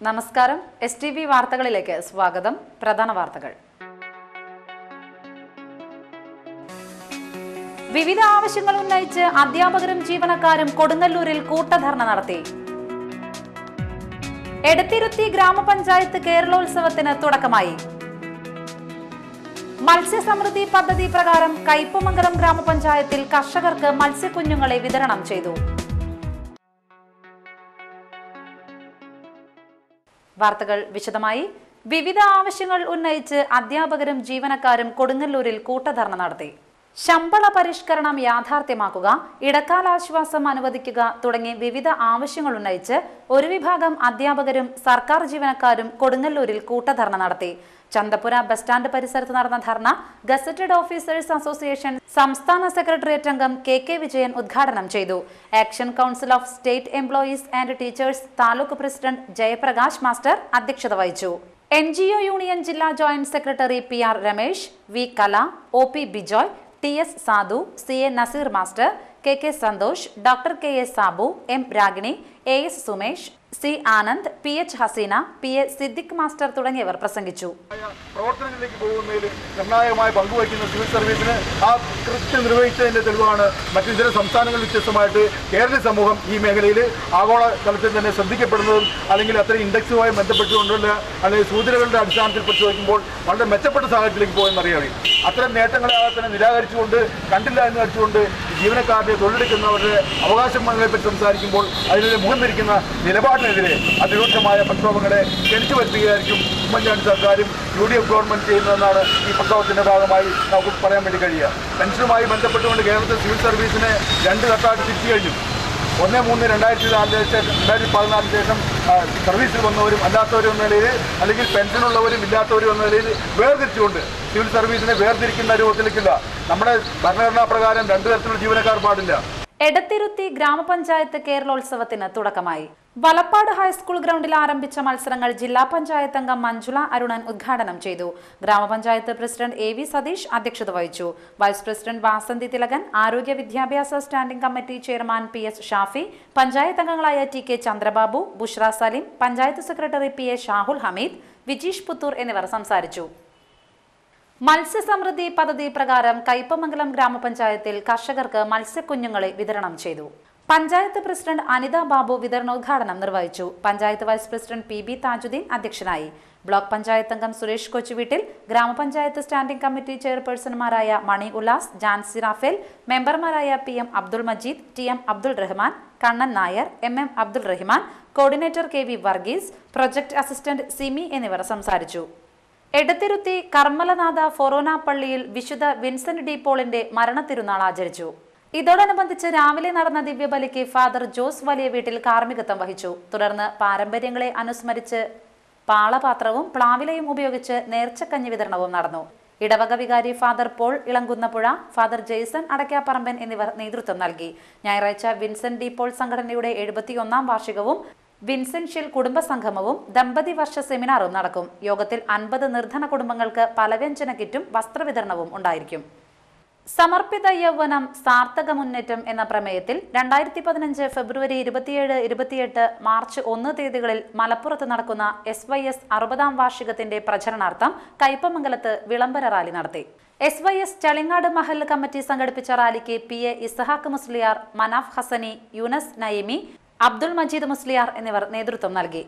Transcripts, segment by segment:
നമസ്കാരം. STV വാർത്തകളിലേക്ക് സ്വാഗതം. പ്രധാന വാർത്തകൾ. വിവിധ ആവശ്യങ്ങൾ ഉന്നയിച്ച് അധ്യാപകരും ജീവനക്കാരും കൊടുങ്ങല്ലൂരിൽ കൂട്ടധർണ നടത്തി. എടത്തിരുത്തി ഗ്രാമപഞ്ചായത്ത് കേരളോത്സവത്തിന് തുടക്കമായി. മത്സ്യസമൃദ്ധി പദ്ധതി പ്രകാരം കയ്പമംഗലം ഗ്രാമപഞ്ചായത്തിൽ കർഷകർക്ക് മത്സ്യക്കുഞ്ഞുങ്ങളെ വിതരണം ചെയ്തു. വാർത്തകൾ വിശദമായി. വിവിധ ആവശ്യങ്ങൾ ഉന്നയിച്ച് അധ്യാപകരും ജീവനക്കാരും കൊടുങ്ങല്ലൂരിൽ കൂട്ടധർണ നടത്തി. ശമ്പള പരിഷ്കരണം യാഥാർത്ഥ്യമാക്കുക, ഇടക്കാലാശ്വാസം അനുവദിക്കുക തുടങ്ങി വിവിധ ആവശ്യങ്ങൾ ഉന്നയിച്ച് ഒരു വിഭാഗം അധ്യാപകരും സർക്കാർ ജീവനക്കാരും കൊടുങ്ങല്ലൂരിൽ കൂട്ടധർണ നടത്തി. ചന്തപുര ബസ് സ്റ്റാൻഡ് പരിസരത്ത് നടന്ന ധർണ ഗസറ്റഡ് ഓഫീസേഴ്സ് അസോസിയേഷൻ സംസ്ഥാന സെക്രട്ടേറിയറ്റ് അംഗം KK വിജയൻ ഉദ്ഘാടനം ചെയ്തു. Action council of state employees and teachers taluk president Jayaprakash master അധ്യക്ഷത വഹിച്ചു. NGO യൂണിയൻ ജില്ലാ joint secretary PR Ramesh, V Kala, OP Bijoy, TS Sadhu, CA Nazeer master, KK Santhosh, doctor KS Sabu, M Ragini, AS Sumesh, C Anand, PH Haseena, PA Siddique master തുടങ്ങിയവർ പ്രസംഗിച്ചു. പ്രവർത്തനങ്ങളിലേക്ക് പോകുന്നതിൽ നിർണായകമായി പങ്കുവയ്ക്കുന്ന സിവിൽ സർവീസിന് ആ കൃത്യം നിർവഹിച്ചതിന്റെ തെളിവാണ് മറ്റു ചില സംസ്ഥാനങ്ങളിൽ വ്യത്യസ്തമായിട്ട് കേരള സമൂഹം ഈ മേഖലയിൽ ആഗോള തലത്തിൽ തന്നെ ശ്രദ്ധിക്കപ്പെടുന്നതും അല്ലെങ്കിൽ അത്രയും ഇൻഡെക്സുമായി ബന്ധപ്പെട്ടുകൊണ്ടുള്ള അല്ലെങ്കിൽ സൂചനകളുടെ അടിസ്ഥാനത്തിൽ പരിശോധിക്കുമ്പോൾ വളരെ മെച്ചപ്പെട്ട സാഹചര്യത്തിലേക്ക് പോയെന്നറിയാം. അത്തരം നേട്ടങ്ങളെ തന്നെ നിരാകരിച്ചുകൊണ്ട് കണ്ടില്ല എന്ന് നടിച്ചുകൊണ്ട് ജീവനക്കാരുടെ തൊഴിലെടുക്കുന്നവരുടെ അവകാശങ്ങളെപ്പറ്റി സംസാരിക്കുമ്പോൾ അതിനെതിരെ മുഖം ധരിക്കുന്ന നിലപാടിനെതിരെ അതിരൂക്ഷമായ പ്രക്ഷോഭങ്ങളെ ക്ഷണിച്ചു വരുത്തുകയായിരിക്കും ഉമ്മൻചാണ്ടി സർക്കാരും UDF ഗവൺമെന്റ് ചെയ്യുന്നതെന്നാണ് ഈ പ്രക്ഷോഭത്തിന്റെ ഭാഗമായി നമുക്ക് പറയാൻ വേണ്ടി കഴിയുക. പെൻഷനുമായി ബന്ധപ്പെട്ടുകൊണ്ട് കേരളത്തിൽ സിവിൽ സർവീസിനെ 2 ഘട്ടമായിട്ട് തിരിച്ചു കഴിഞ്ഞു. 1/3/2014 ശേഷം സർവീസിൽ വന്നവരും അല്ലാത്തവരും എന്ന നിലയിൽ അല്ലെങ്കിൽ പെൻഷനുള്ളവരും ഇല്ലാത്തവരും എന്ന നിലയിൽ വേർതിരിച്ചുകൊണ്ട് സിവിൽ സർവീസിനെ വേർതിരിക്കുന്ന രൂപത്തിലേക്കില്ല. നമ്മുടെ ഭരണഘടനാ പ്രകാരം 2 തരത്തിലുള്ള ജീവനക്കാർ പാടില്ല. എടത്തിരുത്തി ഗ്രാമപഞ്ചായത്ത് കേരളോത്സവത്തിന് തുടക്കമായി. വലപ്പാട് ഹൈസ്കൂൾ ഗ്രൗണ്ടിൽ ആരംഭിച്ച മത്സരങ്ങൾ ജില്ലാ പഞ്ചായത്ത് അംഗം മഞ്ജുള അരുണൻ ഉദ്ഘാടനം ചെയ്തു. ഗ്രാമപഞ്ചായത്ത് പ്രസിഡന്റ് AV സതീഷ് അധ്യക്ഷത വഹിച്ചു. വൈസ് പ്രസിഡന്റ് വാസന്തി തിലകൻ, ആരോഗ്യ വിദ്യാഭ്യാസ standing committee chairman PS Shafi, panchayat അംഗങ്ങളായ TK Chandrababu, Bushra Saleem, panchayat secretary PA Shahul Hameed, Vijeesh Puthur എന്നിവർ സംസാരിച്ചു. മത്സ്യസമൃദ്ധി പദ്ധതി പ്രകാരം കയ്പമംഗലം ഗ്രാമപഞ്ചായത്തിൽ കർഷകർക്ക് മത്സ്യക്കുഞ്ഞുങ്ങളെ വിതരണം ചെയ്തു. പഞ്ചായത്ത് പ്രസിഡന്റ് അനിത ബാബു വിതരണോദ്ഘാടനം നിർവഹിച്ചു. Panchayat vice president PB Thajudheen അധ്യക്ഷനായി. ബ്ലോക്ക് പഞ്ചായത്ത് അംഗം സുരേഷ് കൊച്ചുവീട്ടിൽ, ഗ്രാമപഞ്ചായത്ത് സ്റ്റാൻഡിംഗ് കമ്മിറ്റി ചെയർപേഴ്സൺമാരായ മണി ഉല്ലാസ്, ജാൻസി റാഫേൽ, മെമ്പർമാരായ PM Abdul Majeed, TM Abdul Rahman, Kannan Nair, MM Abdul Rahman, coordinator KV Varghese, project assistant Simi എന്നിവർ സംസാരിച്ചു. എടത്തിരുത്തി കർമ്മലനാഥ ഫൊറോന പള്ളിയിൽ വിശുദ്ധ വിൻസെന്റ് ഡി പോളിന്റെ മരണത്തിരുനാൾ ആചരിച്ചു. ഇതോടനുബന്ധിച്ച് രാവിലെ നടന്ന ദിവ്യബലിക്ക് ഫാദർ ജോസ് വലിയ വീട്ടിൽ കാർമ്മികത്വം വഹിച്ചു. തുടർന്ന് പാരമ്പര്യങ്ങളെ അനുസ്മരിച്ച് പാളപാത്രവും പ്ലാവിലയും ഉപയോഗിച്ച് നേർച്ചക്കഞ്ഞി വിതരണവും നടന്നു. ഇടവക വികാരി ഫാദർ പോൾ ഇളങ്കുന്നപ്പുഴ, ഫാദർ ജെയ്സൺ അടയ്ക്കാപ്പറമ്പൻ എന്നിവർ നേതൃത്വം നൽകി. ഞായറാഴ്ച വിൻസെന്റ് ഡി പോൾ സംഘടനയുടെ 71ാം വാർഷികവും വിൻസെൻഷ്യൽ കുടുംബ സംഗമവും ദമ്പതി വർഷ സെമിനാറും നടക്കും. യോഗത്തിൽ 50 നിർധന കുടുംബങ്ങൾക്ക് പലവ്യഞ്ജന കിറ്റും വസ്ത്രവിതരണവും ഉണ്ടായിരിക്കും. സമർപ്പിത യൗവനം സാർത്ഥക മുന്നേറ്റം എന്ന പ്രമേയത്തിൽ 2015 ഫെബ്രുവരി 27, 28, മാർച്ച് 1 തീയതികളിൽ മലപ്പുറത്ത് നടക്കുന്ന SYS 60ാം വാർഷികത്തിന്റെ പ്രചരണാർത്ഥം കയ്പമംഗലത്ത് വിളംബര റാലി നടത്തി. SYS ചളിങ്ങാട് മഹൽ കമ്മിറ്റി സംഘടിപ്പിച്ച റാലിക്ക് PA ഇസ്ഹാഖ് മുസ്ലിയാർ, മനാഫ് ഹസനി, യൂനസ് നയിമി, അബ്ദുൾ മജീദ് മുസ്ലിയാർ എന്നിവർ നേതൃത്വം നൽകി.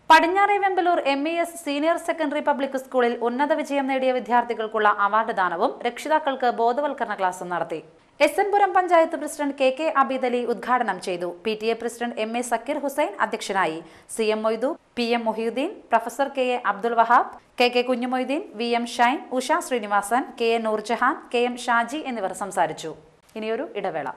പടിഞ്ഞാറെ Vembalur MES senior secondary public സ്കൂളിൽ ഉന്നത വിജയം നേടിയ വിദ്യാർത്ഥികൾക്കുള്ള അവാർഡ് ദാനവും രക്ഷിതാക്കൾക്ക് ബോധവൽക്കരണ ക്ലാസും നടത്തി. SN Puram panchayat president KK Abeed Ali ഉദ്ഘാടനം ചെയ്തു. PTA president MA Sakeer Hussain അധ്യക്ഷനായി. CM Moidu, PM Muhiyudheen, professor KA Abdul Wahab, KK Kunhimoideen, VM Shine, Usha Srinivasan, KA Noorjahan, KM Shaji എന്നിവർ സംസാരിച്ചു. ഇനിയൊരു ഇടവേള.